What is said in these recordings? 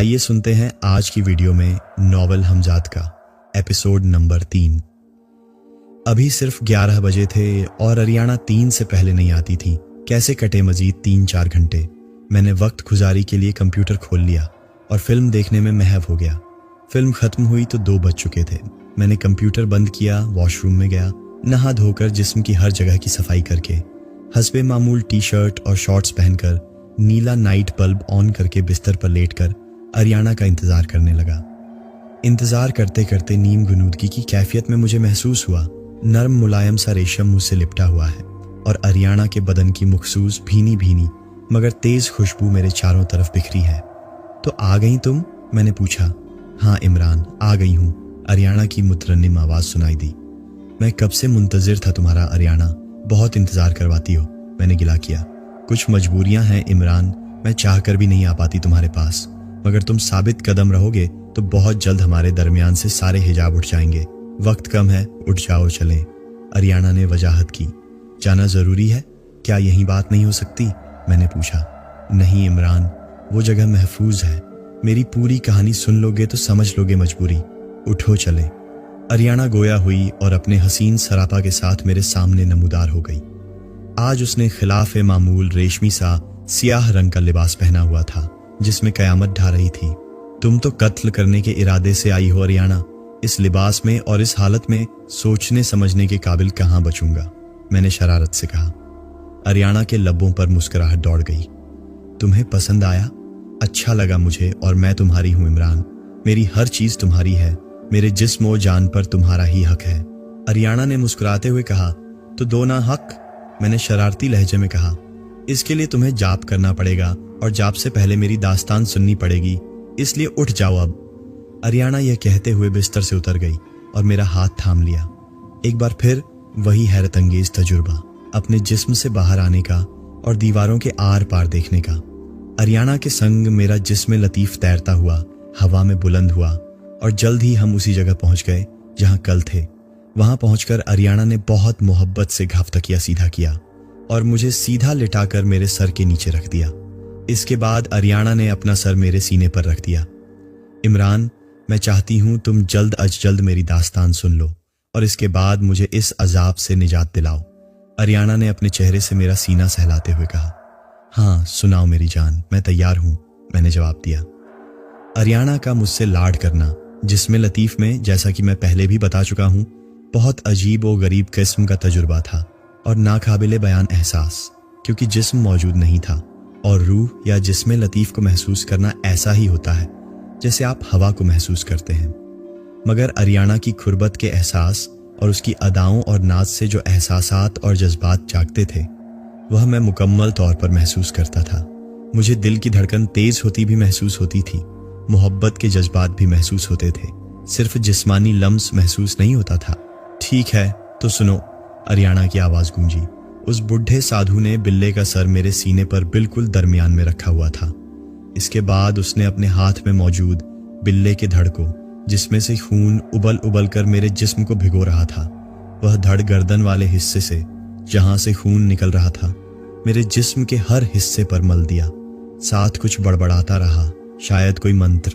आइए सुनते हैं आज की वीडियो में नॉवल हमजाद का एपिसोड नंबर 3। अभी सिर्फ 11 बजे थे और अरियाना 3 से पहले नहीं आती थी। कैसे कटे मजीद 3-4 घंटे। मैंने वक्त गुजारी के लिए कंप्यूटर खोल लिया और फिल्म देखने में महव हो गया। फिल्म खत्म हुई तो 2 बज चुके थे। मैंने कंप्यूटर बंद किया, वॉशरूम में गया, नहा धोकर जिस्म की हर जगह की सफाई करके हस्बे मामूल टी शर्ट और शॉर्ट्स पहनकर नीला नाइट बल्ब ऑन करके बिस्तर पर लेटकर अरियाना का इंतजार करने लगा। इंतजार करते करते नीम गुनूदगी की कैफियत में मुझे महसूस हुआ नरम मुलायम सा रेशम मुझसे लिपटा हुआ है और अरियाना के बदन की मखसूस भीनी भीनी मगर तेज खुशबू मेरे चारों तरफ बिखरी है। तो आ गई तुम? मैंने पूछा। हाँ इमरान, आ गई हूँ, अरियाना की मुतरन्निम आवाज सुनाई दी। मैं कब से मुंतजिर था तुम्हारा अरियाना, बहुत इंतजार करवाती हो, मैंने गिला किया। कुछ मजबूरियां हैं इमरान, मैं चाह कर भी नहीं आ पाती तुम्हारे पास, मगर तुम साबित कदम रहोगे तो बहुत जल्द हमारे दरमियान से सारे हिजाब उठ जाएंगे। वक्त कम है, उठ जाओ चलें। अरियाना ने वजाहत की। जाना जरूरी है? क्या यही बात नहीं हो सकती? मैंने पूछा। नहीं इमरान, वो जगह महफूज है। मेरी पूरी कहानी सुन लोगे तो समझ लोगे मजबूरी। उठो चले। अरियाना गोया हुई और अपने हसीन सरापा के साथ मेरे सामने नमूदार हो गई। आज उसने खिलाफ मामूल रेशमी सा सियाह रंग का लिबास पहना हुआ था जिसमें कयामत ढा रही थी। तुम तो कत्ल करने के इरादे से आई हो अरियाना। इस लिबास में और इस हालत में सोचने समझने के काबिल कहां बचूंगा, मैंने शरारत से कहा। अरियाना के लब्बों पर मुस्कुराहट दौड़ गई। तुम्हें पसंद आया? अच्छा लगा मुझे और मैं तुम्हारी हूं इमरान। मेरी हर चीज तुम्हारी है, मेरे जिस्म और जान पर तुम्हारा ही हक है। अरियाना ने मुस्कुराते हुए कहा। तो दो ना हक, मैंने शरारती लहजे में कहा। इसके लिए तुम्हें जाप करना पड़ेगा और जाप से पहले मेरी दास्तान सुननी पड़ेगी, इसलिए उठ जाओ अब। अरियाना यह कहते हुए बिस्तर से उतर गई और मेरा हाथ थाम लिया। एक बार फिर वही हैरत अंगेज तजुर्बा, अपने जिस्म से बाहर आने का और दीवारों के आर पार देखने का। अरियाना के संग मेरा जिस्म लतीफ तैरता हुआ हवा में बुलंद हुआ और जल्द ही हम उसी जगह पहुंच गए जहां कल थे। वहां पहुंचकर अरियाना ने बहुत मोहब्बत से घाव तकिया सीधा किया और मुझे सीधा लिटाकर मेरे सर के नीचे रख दिया। इसके बाद अरियाना ने अपना सर मेरे सीने पर रख दिया। इमरान, मैं चाहती हूं तुम जल्द अज जल्द मेरी दास्तान सुन लो और इसके बाद मुझे इस अजाब से निजात दिलाओ, अरियाना ने अपने चेहरे से मेरा सीना सहलाते हुए कहा। हाँ सुनाओ मेरी जान, मैं तैयार हूं, मैंने जवाब दिया। अरियाना का मुझसे लाड करना जिसमें लतीफ में, जैसा कि मैं पहले भी बता चुका हूं, बहुत अजीब और गरीब किस्म का तजुर्बा था और नाकाबिले बयान एहसास, क्योंकि जिस्म मौजूद नहीं था और रूह या जिस्म लतीफ को महसूस करना ऐसा ही होता है जैसे आप हवा को महसूस करते हैं। मगर अरियाना की खुरबत के एहसास और उसकी अदाओं और नाज से जो एहसासात और जज्बात जागते थे वह मैं मुकम्मल तौर पर महसूस करता था। मुझे दिल की धड़कन तेज होती भी महसूस होती थी, मोहब्बत के जज्बात भी महसूस होते थे, सिर्फ जिस्मानी लम्स महसूस नहीं होता था। ठीक है तो सुनो, अरियाना की आवाज गूंजी। उस बुढ़े साधु ने बिल्ले का सर मेरे सीने पर बिल्कुल दरमियान में रखा हुआ था। इसके बाद उसने अपने हाथ में मौजूद बिल्ले के धड़ को, जिसमें से खून उबल उबल कर मेरे जिस्म को भिगो रहा था, वह धड़ गर्दन वाले हिस्से से जहां से खून निकल रहा था मेरे जिस्म के हर हिस्से पर मल दिया। साथ कुछ बड़बड़ाता रहा, शायद कोई मंत्र।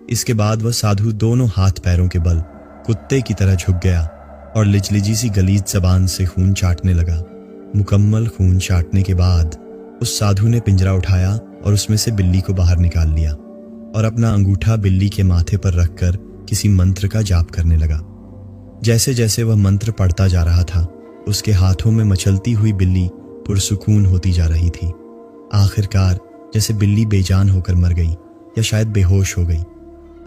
इसके बाद वह साधु दोनों हाथ पैरों के बल कुत्ते की तरह झुक गया और लिजलिजी सी गलीज जबान से खून चाटने लगा। मुकम्मल खून चाटने के बाद उस साधु ने पिंजरा उठाया और उसमें से बिल्ली को बाहर निकाल लिया और अपना अंगूठा बिल्ली के माथे पर रखकर किसी मंत्र का जाप करने लगा। जैसे जैसे वह मंत्र पढ़ता जा रहा था उसके हाथों में मचलती हुई बिल्ली पुरसुकून होती जा रही थी। आखिरकार जैसे बिल्ली बेजान होकर मर गई या शायद बेहोश हो गई।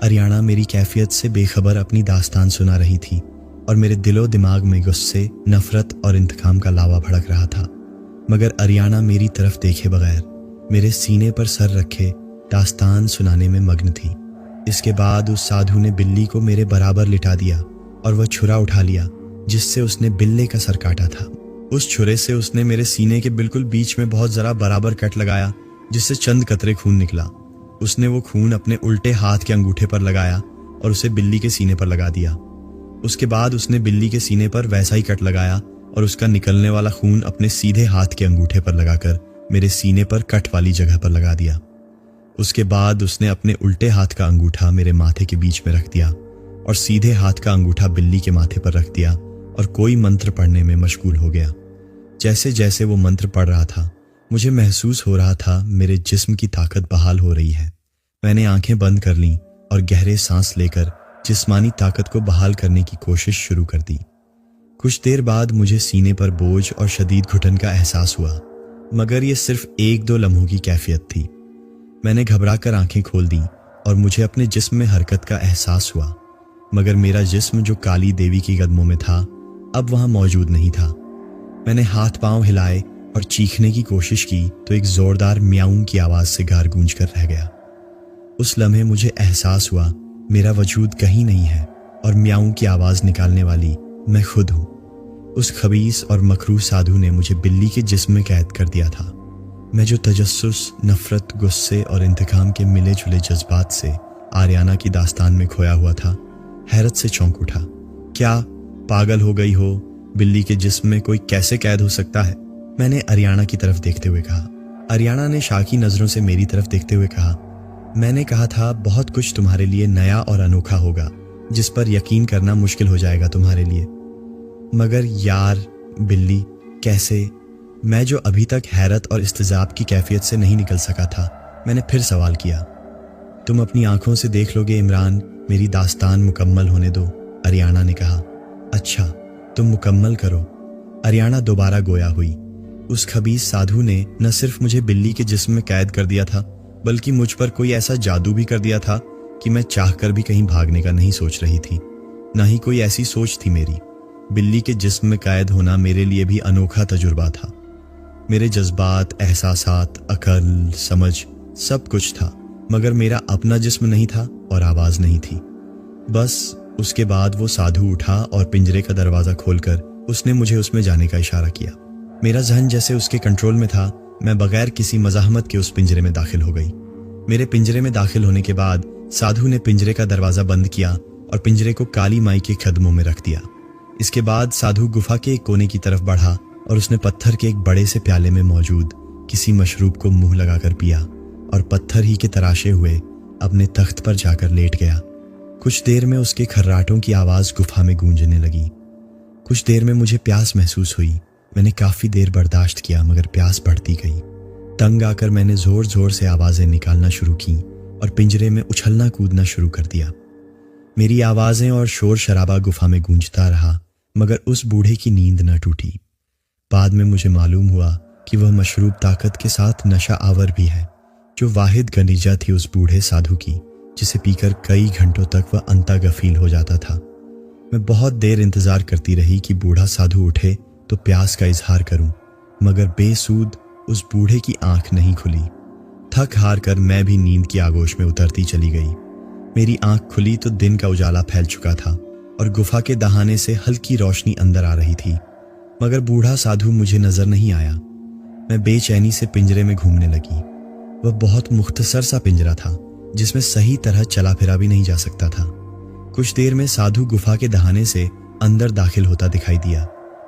अरियाना मेरी कैफियत से बेखबर अपनी दास्तान सुना रही थी और मेरे दिलो दिमाग में गुस्से, नफरत और इंतकाम का लावा भड़क रहा था। मगर अरियाना मेरी तरफ देखे बगैर मेरे सीने पर सर रखे दास्तान सुनाने में मग्न थी। इसके बाद उस साधु ने बिल्ली को मेरे बराबर लिटा दिया और वह छुरा उठा लिया जिससे उसने बिल्ले का सर काटा था। उस छुरे से उसने मेरे सीने के बिल्कुल बीच में बहुत जरा बराबर कट लगाया जिससे चंद कतरे खून निकला। उसने वो खून अपने उल्टे हाथ के अंगूठे पर लगाया और उसे बिल्ली के सीने पर लगा दिया। उसके बाद उसने बिल्ली के सीने पर वैसा ही कट लगाया और उसका निकलने वाला खून अपने सीधे हाथ के अंगूठे पर लगाकर मेरे सीने पर कट वाली जगह पर लगा दिया। उसके बाद उसने अपने उल्टे हाथ का अंगूठा मेरे माथे के बीच में रख दिया और सीधे हाथ का अंगूठा बिल्ली के माथे पर रख दिया और कोई मंत्र पढ़ने में मशगूल हो गया। जैसे जैसे वो मंत्र पढ़ रहा था मुझे महसूस हो रहा था मेरे जिस्म की ताकत बहाल हो रही है। मैंने आंखें बंद कर लीं और गहरे सांस लेकर जिस्मानी ताकत को बहाल करने की कोशिश शुरू कर दी। कुछ देर बाद मुझे सीने पर बोझ और शदीद घुटन का एहसास हुआ, मगर ये सिर्फ 1-2 लम्हों की कैफियत थी। मैंने घबराकर आंखें खोल दी और मुझे अपने जिस्म में हरकत का एहसास हुआ, मगर मेरा जिस्म जो काली देवी की कदमों में था अब वहां मौजूद नहीं था। मैंने हाथ पांव हिलाए और चीखने की कोशिश की तो एक जोरदार म्याऊं की आवाज से घर गूंज कर रह गया। उस लम्हे मुझे एहसास हुआ मेरा वजूद कहीं नहीं है और म्याऊं की आवाज निकालने वाली मैं खुद हूं। उस खबीस और मकरूह साधु ने मुझे बिल्ली के जिस्म में कैद कर दिया था। मैं जो तजस्सुस, नफरत, गुस्से और इंतकाम के मिले जुले जज्बात से आर्याना की दास्तान में खोया हुआ था, हैरत से चौंक उठा। क्या पागल हो गई हो? बिल्ली के जिस्म में कोई कैसे कैद हो सकता है? मैंने आर्याना की तरफ देखते हुए कहा। आर्याना ने शाकी नजरों से मेरी तरफ देखते हुए कहा, मैंने कहा था बहुत कुछ तुम्हारे लिए नया और अनोखा होगा जिस पर यकीन करना मुश्किल हो जाएगा तुम्हारे लिए। मगर यार बिल्ली, कैसे? मैं जो अभी तक हैरत और इस्तेजाब की कैफियत से नहीं निकल सका था, मैंने फिर सवाल किया। तुम अपनी आंखों से देख लोगे इमरान, मेरी दास्तान मुकम्मल होने दो, आर्याना ने कहा। अच्छा, तुम मुकम्मल करो। आर्याना दोबारा गोया हुई। उस खबीस साधु ने न सिर्फ मुझे बिल्ली के जिस्म में कैद कर दिया था, बल्कि मुझ पर कोई ऐसा जादू भी कर दिया था कि मैं चाहकर भी कहीं भागने का नहीं सोच रही थी। न ही कोई ऐसी सोच थी मेरी। बिल्ली के जिस्म में कैद होना मेरे लिए भी अनोखा तजुर्बा था। मेरे जज्बात, एहसासात, अकल, समझ सब कुछ था, मगर मेरा अपना जिस्म नहीं था और आवाज नहीं थी। बस उसके बाद वो साधु उठा और पिंजरे का दरवाजा खोलकर उसने मुझे उसमें जाने का इशारा किया। मेरा जहन जैसे उसके कंट्रोल में था, मैं बगैर किसी मज़ाहमत के उस पिंजरे में दाखिल हो गई। मेरे पिंजरे में दाखिल होने के बाद साधु ने पिंजरे का दरवाजा बंद किया और पिंजरे को काली माई के कदमों में रख दिया। इसके बाद साधु गुफा के एक कोने की तरफ बढ़ा और उसने पत्थर के एक बड़े से प्याले में मौजूद किसी मशरूब को मुंह लगाकर पिया और पत्थर ही के तराशे हुए अपने तख्त पर जाकर लेट गया। कुछ देर में उसके खर्राटों की आवाज गुफा में गूंजने लगी। कुछ देर में मुझे प्यास महसूस हुई। मैंने काफी देर बर्दाश्त किया, मगर प्यास बढ़ती गई। तंग आकर मैंने जोर जोर से आवाजें निकालना शुरू की और पिंजरे में उछलना कूदना शुरू कर दिया। मेरी आवाजें और शोर शराबा गुफा में गूंजता रहा, मगर उस बूढ़े की नींद न टूटी। बाद में मुझे मालूम हुआ कि वह मशरूब ताकत के साथ नशा आवर भी है, जो वाहिद गनीजा थी उस बूढ़े साधु की, जिसे पीकर कई घंटों तक वह अंता गफील हो जाता था। मैं बहुत देर इंतजार करती रही कि बूढ़ा साधु उठे तो प्यास का इजहार करूं, मगर बेसूद उस बूढ़े की आंख नहीं खुली। थक हार कर मैं भी नींद की आगोश में उतरती चली गई। मेरी आंख खुली तो दिन का उजाला फैल चुका था और गुफा के दहाने से हल्की रोशनी अंदर आ रही थी, मगर बूढ़ा साधु मुझे नजर नहीं आया। मैं बेचैनी से पिंजरे में घूमने लगी। वह बहुत मुख्तसर सा पिंजरा था, जिसमें सही तरह चला फिरा भी नहीं जा सकता था। कुछ देर में साधु गुफा के दहाने से अंदर दाखिल होता दिखाई दिया।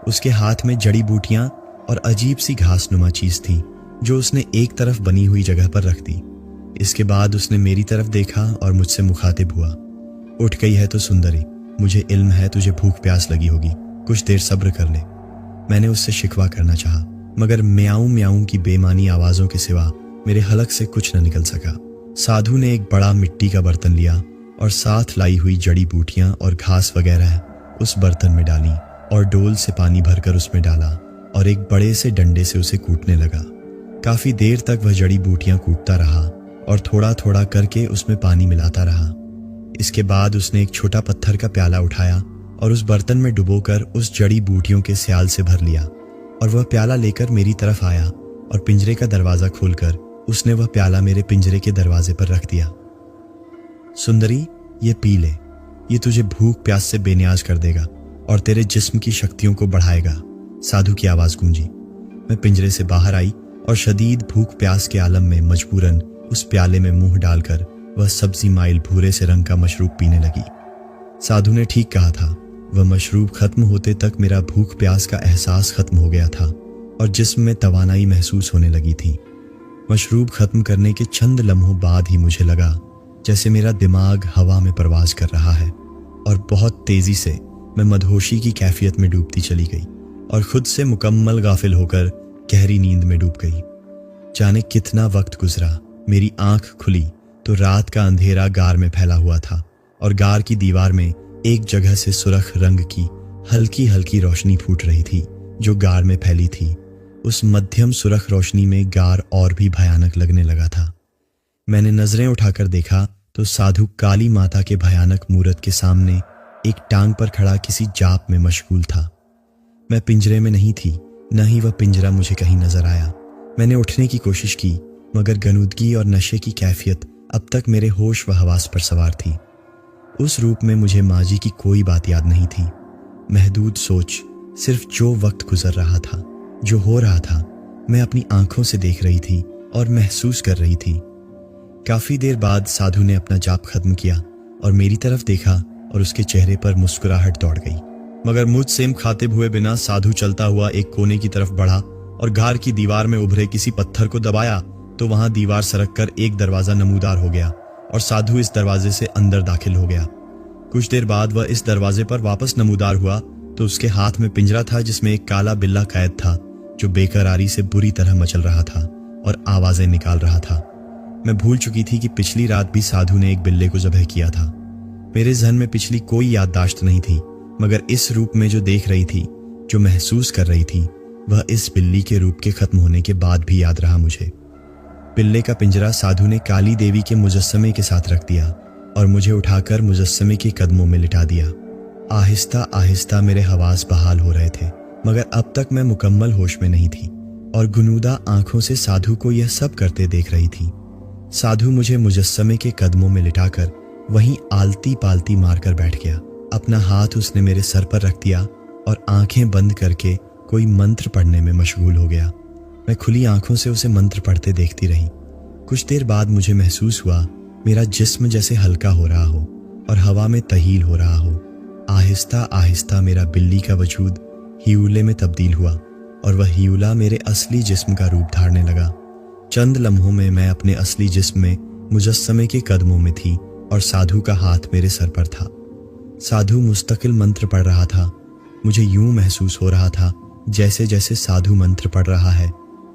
उसके हाथ में जड़ी बूटियां और अजीब सी घास नुमा चीज थी, जो उसने एक तरफ बनी हुई जगह पर रख दी। इसके बाद उसने मेरी तरफ देखा और मुझसे मुखातिब हुआ। उठ गई है तो सुंदरी, मुझे इल्म है तुझे भूख प्यास लगी होगी, कुछ देर सब्र कर ले। मैंने उससे शिकवा करना चाहा, मगर म्याऊं म्याऊं की बेमानी आवाजों के सिवा मेरे हलक से कुछ न निकल सका। साधु ने एक बड़ा मिट्टी का बर्तन लिया और साथ लाई हुई जड़ी बूटियां और घास वगैरह उस बर्तन में डाली और डोल से पानी भरकर उसमें डाला और एक बड़े से डंडे से उसे कूटने लगा। काफी देर तक वह जड़ी बूटियां कूटता रहा और थोड़ा थोड़ा करके उसमें पानी मिलाता रहा। इसके बाद उसने एक छोटा पत्थर का प्याला उठाया और उस बर्तन में डुबोकर उस जड़ी बूटियों के स्याल से भर लिया और वह प्याला लेकर मेरी तरफ आया और पिंजरे का दरवाजा खोलकर उसने वह प्याला मेरे पिंजरे के दरवाजे पर रख दिया। सुंदरी, ये पी ले, ये तुझे भूख प्यास से बेनियाज कर देगा और तेरे जिस्म की शक्तियों को बढ़ाएगा, साधु की आवाज गूंजी। मैं पिंजरे से बाहर आई और शदीद भूख प्यास के आलम में मजबूरन उस प्याले में मुंह डालकर वह सब्जी माइल भूरे से रंग का मशरूब पीने लगी। साधु ने ठीक कहा था, वह मशरूब खत्म होते तक मेरा भूख प्यास का एहसास खत्म हो गया था और जिस्म में तवानाई महसूस होने लगी थी। मशरूब खत्म करने के चंद लम्हों बाद ही मुझे लगा जैसे मेरा दिमाग हवा में परवाज कर रहा है और बहुत तेजी से मैं मदहोशी की कैफियत में डूबती चली गई और खुद से मुकम्मल गाफिल होकर गहरी नींद में डूब गई। जाने कितना वक्त गुजरा, मेरी आंख खुली तो रात का अंधेरा गार में फैला हुआ था और गार की दीवार में एक जगह से सुर्ख रंग की हल्की हल्की रोशनी फूट रही थी जो गार में फैली थी। उस मध्यम सुर्ख रोशनी में गार और भी भयानक लगने लगा था। मैंने नजरें उठाकर देखा तो साधु काली माता के भयानक मूरत के सामने एक टांग पर खड़ा किसी जाप में मशगूल था। मैं पिंजरे में नहीं थी, न ही वह पिंजरा मुझे कहीं नजर आया। मैंने उठने की कोशिश की मगर गनूदगी और नशे की कैफियत अब तक मेरे होश व हवास पर सवार थी। उस रूप में मुझे माजी की कोई बात याद नहीं थी। महदूद सोच, सिर्फ जो वक्त गुजर रहा था, जो हो रहा था, मैं अपनी आंखों से देख रही थी और महसूस कर रही थी। काफी देर बाद साधु ने अपना जाप खत्म किया और मेरी तरफ देखा और उसके चेहरे पर मुस्कुराहट दौड़ गई। मगर मुझसे मुखातिब हुए बिना साधु चलता हुआ एक कोने की तरफ बढ़ा और घार की दीवार में उभरे किसी पत्थर को दबाया तो वहां दीवार सरक कर एक दरवाजा नमूदार हो गया और साधु इस दरवाजे से अंदर दाखिल हो गया। कुछ देर बाद वह इस दरवाजे पर वापस नमूदार हुआ तो उसके हाथ में पिंजरा था जिसमें एक काला बिल्ला कैद था जो बेकरारी से बुरी तरह मचल रहा था और आवाजें निकाल रहा था। मैं भूल चुकी थी कि पिछली रात भी साधु ने एक बिल्ले को ज़बह किया था। मेरे जहन में पिछली कोई याददाश्त नहीं थी मगर इस रूप में जो देख रही थी, जो महसूस कर रही थी, वह इस बिल्ली के रूप के खत्म होने के बाद भी याद रहा मुझे। बिल्ले का पिंजरा साधु ने काली देवी के मुजस्समे के साथ रख दिया और मुझे उठाकर मुजस्समे के कदमों में लिटा दिया। आहिस्ता आहिस्ता मेरे हवास बहाल हो रहे थे मगर अब तक मैं मुकम्मल होश में नहीं थी और गुनूदा आंखों से साधु को यह सब करते देख रही थी। साधु मुझे मुजस्समे के कदमों में लिटाकर वहीं आलती पालती मारकर बैठ गया। अपना हाथ उसने मेरे सर पर रख दिया और आंखें बंद करके कोई मंत्र पढ़ने में मशगूल हो गया। मैं खुली आंखों से उसे मंत्र पढ़ते देखती रही। कुछ देर बाद मुझे महसूस हुआ मेरा जिस्म जैसे हल्का हो रहा हो और हवा में तहील हो रहा हो। आहिस्ता आहिस्ता मेरा बिल्ली का वजूद हियूले में तब्दील हुआ और वह हियूला मेरे असली जिस्म का रूप धारने लगा। चंद लम्हों में मैं अपने असली जिस्म में मुजस्समे के कदमों में थी और साधु का हाथ मेरे सर पर था। साधु मुस्तकिल मंत्र पढ़ रहा था। मुझे यूं महसूस हो रहा था जैसे जैसे साधु मंत्र पढ़ रहा है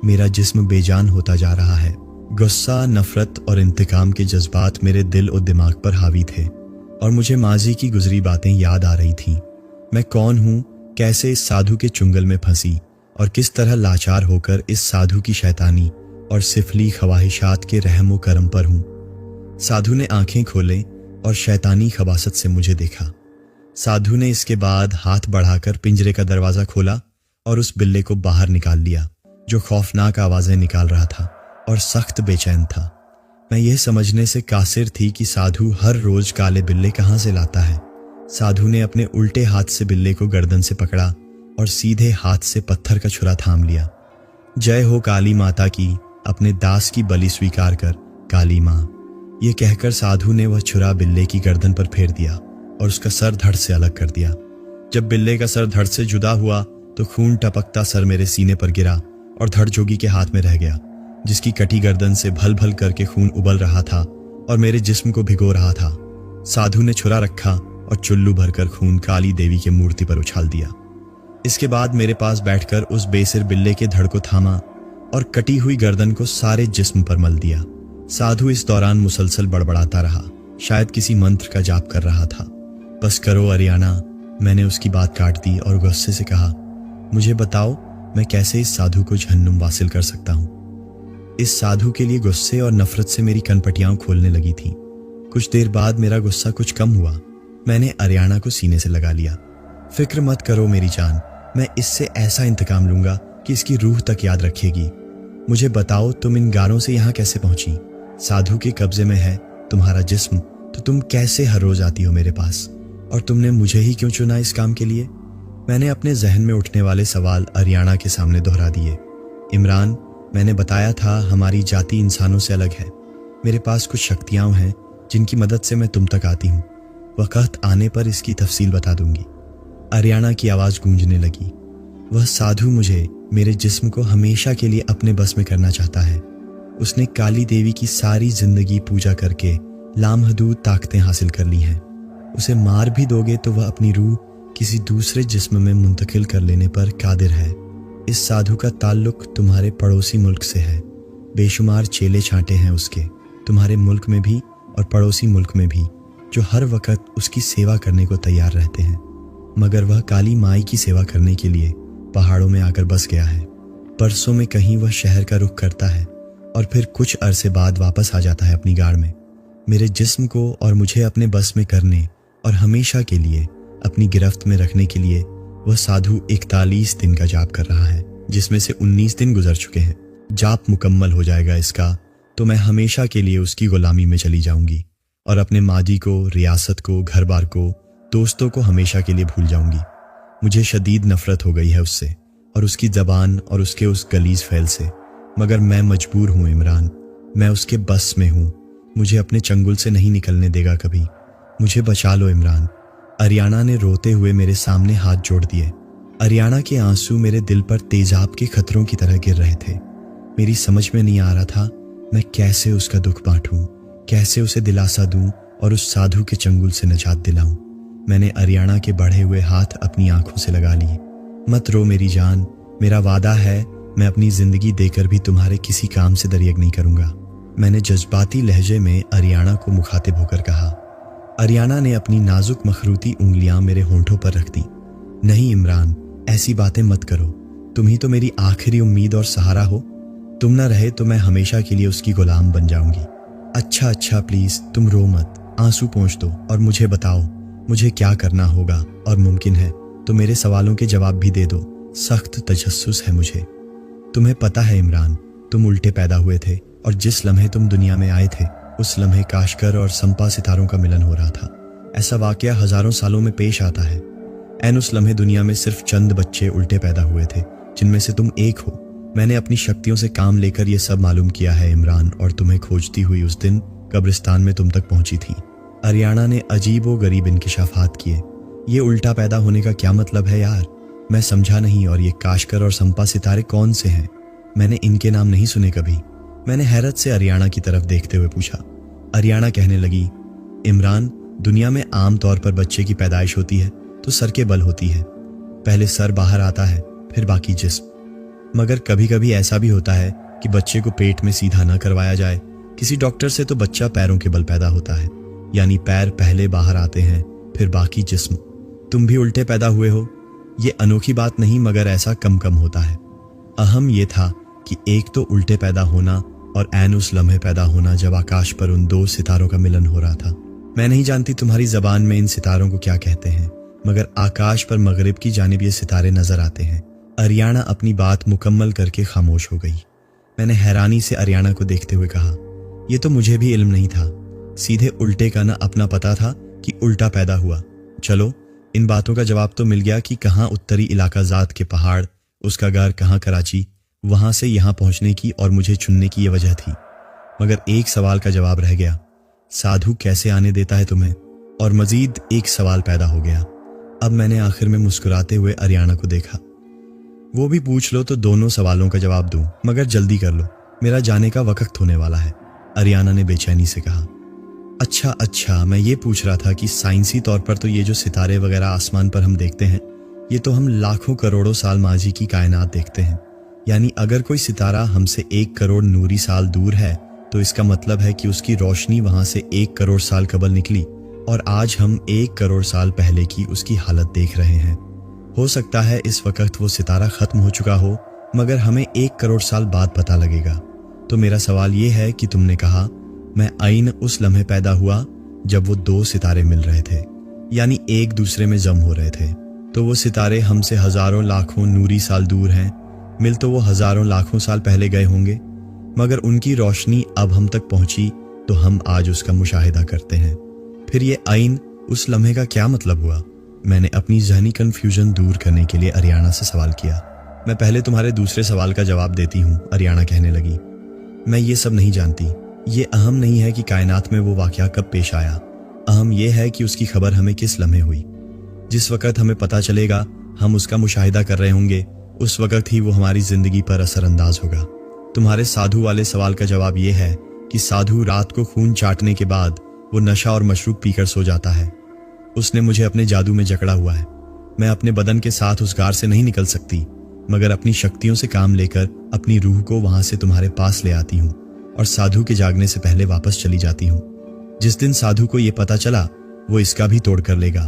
मेरा जिस्म बेजान होता जा रहा है। गुस्सा, नफरत और इंतकाम के जज्बात मेरे दिल और दिमाग पर हावी थे और मुझे माजी की गुजरी बातें याद आ रही थीं। मैं कौन हूँ, कैसे इस साधु के चुंगल में फंसी और किस तरह लाचार होकर इस साधु की शैतानी और सिफली ख्वाहिशात के रहमो करम पर हूँ। साधु ने आंखें खोले और शैतानी खबासत से मुझे देखा। साधु ने इसके बाद हाथ बढ़ाकर पिंजरे का दरवाजा खोला और उस बिल्ले को बाहर निकाल लिया जो खौफनाक आवाजें निकाल रहा था और सख्त बेचैन था। मैं यह समझने से कासिर थी कि साधु हर रोज काले बिल्ले कहाँ से लाता है। साधु ने अपने उल्टे हाथ से बिल्ले को गर्दन से पकड़ा और सीधे हाथ से पत्थर का छुरा थाम लिया। जय हो काली माता की, अपने दास की बलि स्वीकार कर काली माँ। ये कहकर साधु ने वह छुरा बिल्ले की गर्दन पर फेर दिया और उसका सर धड़ से अलग कर दिया। जब बिल्ले का सर धड़ से जुदा हुआ तो खून टपकता सर मेरे सीने पर गिरा और धड़ जोगी के हाथ में रह गया जिसकी कटी गर्दन से भल भल करके खून उबल रहा था और मेरे जिस्म को भिगो रहा था। साधु ने छुरा रखा और चुल्लू भरकर खून काली देवी की मूर्ति पर उछाल दिया। इसके बाद मेरे पास बैठकर उस बेसिर बिल्ले के धड़ को थामा और कटी हुई गर्दन को सारे जिस्म पर मल दिया। साधु इस दौरान मुसलसल बड़बड़ाता रहा, शायद किसी मंत्र का जाप कर रहा था। बस करो अरियाना, मैंने उसकी बात काट दी और गुस्से से कहा, मुझे बताओ मैं कैसे इस साधु को जहन्नुम वासिल कर सकता हूँ। इस साधु के लिए गुस्से और नफरत से मेरी कनपटियां खोलने लगी थी। कुछ देर बाद मेरा गुस्सा कुछ कम हुआ। मैंने अरियाना को सीने से लगा लिया। फिक्र मत करो मेरी जान, मैं इससे ऐसा इंतकाम लूंगा कि इसकी रूह तक याद रखेगी। मुझे बताओ तुम इन गारों से यहाँ कैसे पहुंची? साधु के कब्जे में है तुम्हारा जिस्म, तो तुम कैसे हर रोज आती हो मेरे पास? और तुमने मुझे ही क्यों चुना इस काम के लिए? मैंने अपने जहन में उठने वाले सवाल अरियाना के सामने दोहरा दिए। इमरान, मैंने बताया था हमारी जाति इंसानों से अलग है। मेरे पास कुछ शक्तियां हैं जिनकी मदद से मैं तुम तक आती हूँ। वक्त आने पर इसकी तफसील बता दूंगी। अरियाना की आवाज़ गूंजने लगी। वह साधु मुझे, मेरे जिस्म को हमेशा के लिए अपने बस में करना चाहता है। उसने काली देवी की सारी जिंदगी पूजा करके लामहदूद ताकतें हासिल कर ली हैं। उसे मार भी दोगे तो वह अपनी रूह किसी दूसरे जिस्म में मुंतकिल कर लेने पर कादिर है। इस साधु का ताल्लुक तुम्हारे पड़ोसी मुल्क से है। बेशुमार चेले छांटे हैं उसके, तुम्हारे मुल्क में भी और पड़ोसी मुल्क में भी, जो हर वक्त उसकी सेवा करने को तैयार रहते हैं। मगर वह काली माई की सेवा करने के लिए पहाड़ों में आकर बस गया है। परसों में कहीं वह शहर का रुख करता है और फिर कुछ अरसे बाद वापस आ जाता है अपनी गाड़ में। मेरे जिस्म को और मुझे अपने बस में करने और हमेशा के लिए अपनी गिरफ्त में रखने के लिए वह साधु 41 दिन का जाप कर रहा है, जिसमें से 19 दिन गुजर चुके हैं। जाप मुकम्मल हो जाएगा इसका तो मैं हमेशा के लिए उसकी गुलामी में चली जाऊंगी और अपने मादी को, रियासत को, घर बार को, दोस्तों को हमेशा के लिए भूल जाऊंगी। मुझे शदीद नफरत हो गई है उससे और उसकी जबान और उसके उस गलीज फैल से। मगर मैं मजबूर हूँ इमरान, मैं उसके बस में हूँ। मुझे अपने चंगुल से नहीं निकलने देगा कभी। मुझे बचा लो इमरान। अरियाना ने रोते हुए मेरे सामने हाथ जोड़ दिए। अरियाना के आंसू मेरे दिल पर तेजाब के खतरों की तरह गिर रहे थे। मेरी समझ में नहीं आ रहा था मैं कैसे उसका दुख बांटूं, कैसे उसे दिलासा दूं और उस साधु के चंगुल से निजात दिलाऊं। मैंने अरियाना के बढ़े हुए हाथ अपनी आंखों से लगा लिए। मत रो मेरी जान, मेरा वादा है मैं अपनी जिंदगी देकर भी तुम्हारे किसी काम से दरियक नहीं करूंगा। मैंने जज्बाती लहजे में अरियाना को मुखातिब होकर कहा। अरियाना ने अपनी नाजुक मखरूती उंगलियां मेरे होंठों पर रख दी। नहीं इमरान, ऐसी बातें मत करो। तुम ही तो मेरी आखिरी उम्मीद और सहारा हो। तुम ना रहे तो मैं हमेशा के लिए उसकी गुलाम बन जाऊंगी। अच्छा प्लीज तुम रो मत, आंसू पोंछ दो और मुझे बताओ मुझे क्या करना होगा, और मुमकिन है तो मेरे सवालों के जवाब भी दे दो। सख्त तजस्सुस है मुझे। तुम्हें पता है इमरान, तुम उल्टे पैदा हुए थे और जिस लम्हे तुम दुनिया में आए थे उस लम्हे काशकर और संपा सितारों का मिलन हो रहा था। ऐसा वाकया हजारों सालों में पेश आता है। ऐन उस लम्हे दुनिया में सिर्फ चंद बच्चे उल्टे पैदा हुए थे, जिनमें से तुम एक हो। मैंने अपनी शक्तियों से काम लेकर यह सब मालूम किया है इमरान, और तुम्हें खोजती हुई उस दिन कब्रिस्तान में तुम तक पहुंची थी। अरियाना ने अजीबो गरीब इंकिशाफात किए। ये उल्टा पैदा होने का क्या मतलब है यार? मैं समझा नहीं। और ये काशकर और संपा सितारे कौन से हैं? मैंने इनके नाम नहीं सुने कभी। मैंने हैरत से अरियाना की तरफ देखते हुए पूछा। अरियाना कहने लगी, इमरान, दुनिया में आम तौर पर बच्चे की पैदाइश होती है तो सर के बल होती है। पहले सर बाहर आता है, फिर बाकी जिस्म। मगर कभी कभी ऐसा भी होता है कि बच्चे को पेट में सीधा न करवाया जाए। किसी डॉक्टर से तो बच्चा पैरों के बल पैदा होता है, यानी पैर पहले बाहर आते हैं फिर बाकी जिस्म। तुम भी उल्टे पैदा हुए हो। ये अनोखी बात नहीं, मगर ऐसा कम कम होता है। अहम ये था कि एक तो उल्टे पैदा होना और ऐन उस लम्हे पैदा होना जब आकाश पर उन दो सितारों का मिलन हो रहा था। मैं नहीं जानती तुम्हारी जबान में इन सितारों को क्या कहते हैं, मगर आकाश पर मगरिब की जानिब ये सितारे नजर आते हैं। अरियाना अपनी बात मुकम्मल करके खामोश हो गई। मैंने हैरानी से अरियाना को देखते हुए कहा, यह तो मुझे भी इल्म नहीं था। सीधे उल्टे का ना अपना पता था कि उल्टा पैदा हुआ। चलो, इन बातों का जवाब तो मिल गया कि कहाँ उत्तरी इलाका जात के पहाड़, उसका घर कहाँ कराची, वहां से यहां पहुंचने की और मुझे चुनने की यह वजह थी। मगर एक सवाल का जवाब रह गया, साधु कैसे आने देता है तुम्हें? और मजीद एक सवाल पैदा हो गया। अब मैंने आखिर में मुस्कुराते हुए अरियाना को देखा। वो भी पूछ लो तो दोनों सवालों का जवाब दूं, मगर जल्दी कर लो, मेरा जाने का वक्त होने वाला है, अरियाना ने बेचैनी से कहा। अच्छा, मैं ये पूछ रहा था कि साइंसी तौर पर तो ये जो सितारे वगैरह आसमान पर हम देखते हैं, ये तो हम लाखों करोड़ों साल माजी की कायनात देखते हैं। यानी अगर कोई सितारा हमसे 1 करोड़ नूरी साल दूर है तो इसका मतलब है कि उसकी रोशनी वहां से 1 करोड़ साल कबल निकली और आज हम 1 करोड़ साल पहले की उसकी हालत देख रहे हैं। हो सकता है इस वक्त वो सितारा खत्म हो चुका हो, मगर हमें 1 करोड़ साल बाद पता लगेगा। तो मेरा सवाल ये है कि तुमने कहा मैं आइन उस लम्हे पैदा हुआ जब वो 2 सितारे मिल रहे थे, यानी एक दूसरे में जम हो रहे थे। तो वो सितारे हमसे हजारों लाखों नूरी साल दूर हैं। मिल तो वो हजारों लाखों साल पहले गए होंगे, मगर उनकी रोशनी अब हम तक पहुंची तो हम आज उसका मुशाहिदा करते हैं। फिर ये आइन उस लम्हे का क्या मतलब हुआ? मैंने अपनी ज़हनी कन्फ्यूजन दूर करने के लिए अरियाना से सवाल किया। मैं पहले तुम्हारे दूसरे सवाल का जवाब देती हूँ, अरियाना कहने लगी। मैं ये सब नहीं जानती। ये अहम नहीं है कि कायनात में वो वाकया कब पेश आया। अहम यह है कि उसकी खबर हमें किस लम्हे हुई। जिस वक्त हमें पता चलेगा हम उसका मुशाहिदा कर रहे होंगे, उस वक्त ही वो हमारी जिंदगी पर असरअंदाज होगा। तुम्हारे साधु वाले सवाल का जवाब यह है कि साधु रात को खून चाटने के बाद वो नशा और मशरूब पीकर सो जाता है। उसने मुझे अपने जादू में जकड़ा हुआ है। मैं अपने बदन के साथ उस गार से नहीं निकल सकती, मगर अपनी शक्तियों से काम लेकर अपनी रूह को वहां से तुम्हारे पास ले आती हूँ और साधु के जागने से पहले वापस चली जाती हूँ। जिस दिन साधु को यह पता चला वो इसका भी तोड़ कर लेगा।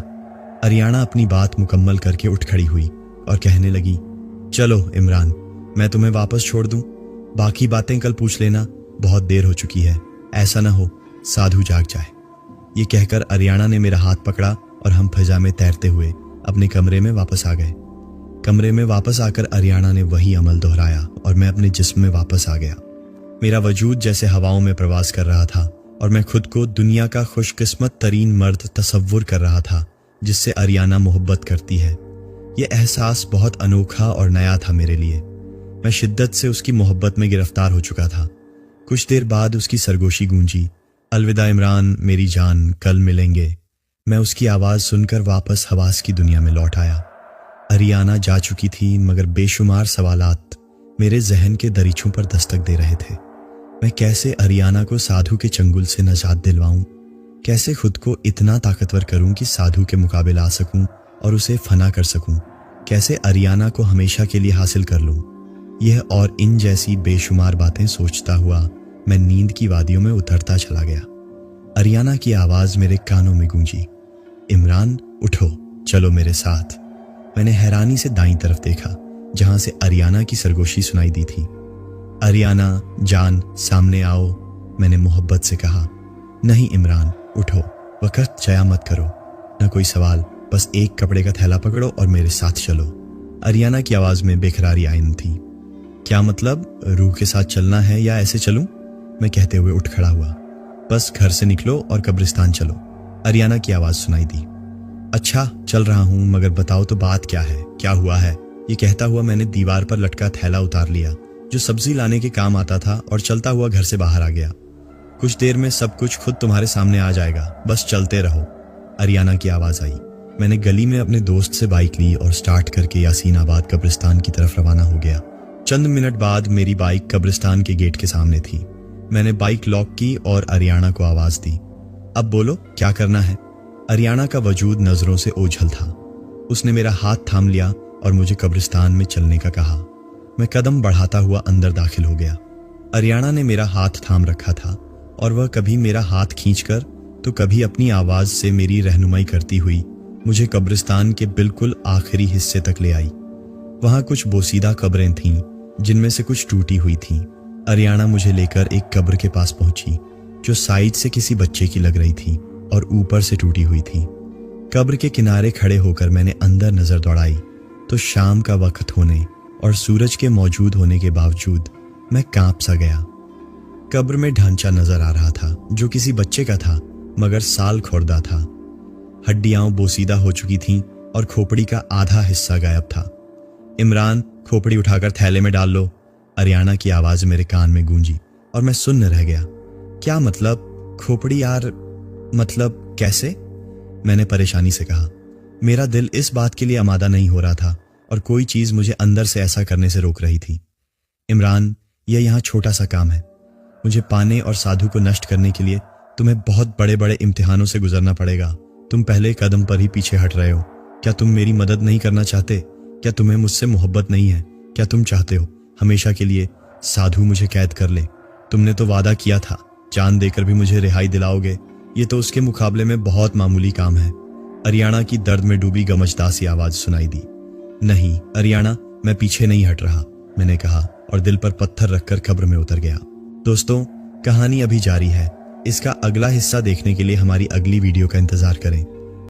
अरियाना अपनी बात मुकम्मल करके उठ खड़ी हुई और कहने लगी, चलो इमरान, मैं तुम्हें वापस छोड़ दूं। बाकी बातें कल पूछ लेना, बहुत देर हो चुकी है। ऐसा ना हो साधु जाग जाए। ये कहकर अरियाना ने मेरा हाथ पकड़ा और हम फजा में तैरते हुए अपने कमरे में वापस आ गए। कमरे में वापस आकर अरियाना ने वही अमल दोहराया और मैं अपने जिस्म में वापस आ गया। मेरा वजूद जैसे हवाओं में प्रवास कर रहा था और मैं खुद को दुनिया का खुशकिस्मत तरीन मर्द तसव्वुर कर रहा था जिससे अरियाना मोहब्बत करती है। यह एहसास बहुत अनोखा और नया था मेरे लिए। मैं शिद्दत से उसकी मोहब्बत में गिरफ्तार हो चुका था। कुछ देर बाद उसकी सरगोशी गूंजी, अलविदा इमरान मेरी जान, कल मिलेंगे। मैं उसकी आवाज़ सुनकर वापस हवास की दुनिया में लौट आया। अरियाना जा चुकी थी, मगर बेशुमार सवालात मेरे जहन के दरीचों पर दस्तक दे रहे थे। मैं कैसे अरियाना को साधु के चंगुल से नजात दिलवाऊं, कैसे खुद को इतना ताकतवर करूं कि साधु के मुकाबले आ सकूं और उसे फना कर सकूं, कैसे अरियाना को हमेशा के लिए हासिल कर लूं। यह और इन जैसी बेशुमार बातें सोचता हुआ मैं नींद की वादियों में उतरता चला गया। अरियाना की आवाज़ मेरे कानों में गूंजी, इमरान उठो, चलो मेरे साथ। मैंने हैरानी से दाईं तरफ देखा जहां से अरियाना की सरगोशी सुनाई दी थी। अरियाना जान, सामने आओ, मैंने मोहब्बत से कहा। नहीं इमरान, उठो, वक्त जया मत करो। न कोई सवाल, बस एक कपड़े का थैला पकड़ो और मेरे साथ चलो। अरियाना की आवाज़ में बेकरारी आयन थी। क्या मतलब, रूह के साथ चलना है या ऐसे चलूं? मैं कहते हुए उठ खड़ा हुआ। बस घर से निकलो और कब्रिस्तान चलो, अरियाना की आवाज़ सुनाई दी। अच्छा चल रहा हूं, मगर बताओ तो बात क्या है, क्या हुआ है? ये कहता हुआ मैंने दीवार पर लटका थैला उतार लिया जो सब्जी लाने के काम आता था और चलता हुआ घर से बाहर आ गया। कुछ देर में सब कुछ खुद तुम्हारे सामने आ जाएगा, बस चलते रहो, अरियाना की आवाज़ आई। मैंने गली में अपने दोस्त से बाइक ली और स्टार्ट करके यासीनाबाद कब्रिस्तान की तरफ रवाना हो गया। चंद मिनट बाद मेरी बाइक कब्रिस्तान के गेट के सामने थी। मैंने बाइक लॉक की और अरियाना को आवाज़ दी, अब बोलो क्या करना है? अरियाना का वजूद नज़रों से ओझल था। उसने मेरा हाथ थाम लिया और मुझे कब्रिस्तान में चलने का कहा। मैं कदम बढ़ाता हुआ अंदर दाखिल हो गया। अरियाना ने मेरा हाथ थाम रखा था और वह कभी मेरा हाथ खींचकर तो कभी अपनी आवाज़ से मेरी रहनुमाई करती हुई मुझे कब्रिस्तान के बिल्कुल आखिरी हिस्से तक ले आई। वहाँ कुछ बोसीदा कब्रें थीं जिनमें से कुछ टूटी हुई थीं। अरियाना मुझे लेकर एक कब्र के पास पहुंची जो साइड से किसी बच्चे की लग रही थी और ऊपर से टूटी हुई थी। कब्र के किनारे खड़े होकर मैंने अंदर नजर दौड़ाई तो शाम का वक्त होने और सूरज के मौजूद होने के बावजूद मैं कांप सा गया। कब्र में ढांचा नजर आ रहा था जो किसी बच्चे का था, मगर साल खोरदा था। हड्डियां बोसीदा हो चुकी थीं और खोपड़ी का आधा हिस्सा गायब था। इमरान, खोपड़ी उठाकर थैले में डाल लो, अरियाना की आवाज़ मेरे कान में गूंजी और मैं सुन्न रह गया। क्या मतलब खोपड़ी यार, मतलब कैसे? मैंने परेशानी से कहा। मेरा दिल इस बात के लिए आमादा नहीं हो रहा था और कोई चीज़ मुझे अंदर से ऐसा करने से रोक रही थी। इमरान, यह यहाँ छोटा सा काम है। मुझे पाने और साधु को नष्ट करने के लिए तुम्हें बहुत बड़े बड़े इम्तिहानों से गुजरना पड़ेगा। तुम पहले कदम पर ही पीछे हट रहे हो। क्या तुम मेरी मदद नहीं करना चाहते? क्या तुम्हें मुझसे मोहब्बत नहीं है? क्या तुम चाहते हो हमेशा के लिए साधु मुझे कैद कर ले? तुमने तो वादा किया था जान देकर भी मुझे रिहाई दिलाओगे। ये तो उसके मुकाबले में बहुत मामूली काम है। अरियाना की दर्द में डूबी गमजदासी आवाज़ सुनाई दी। नहीं अरियाना, मैं पीछे नहीं हट रहा, मैंने कहा और दिल पर पत्थर रखकर कब्र में उतर गया। दोस्तों, कहानी अभी जारी है। इसका अगला हिस्सा देखने के लिए हमारी अगली वीडियो का इंतजार करें।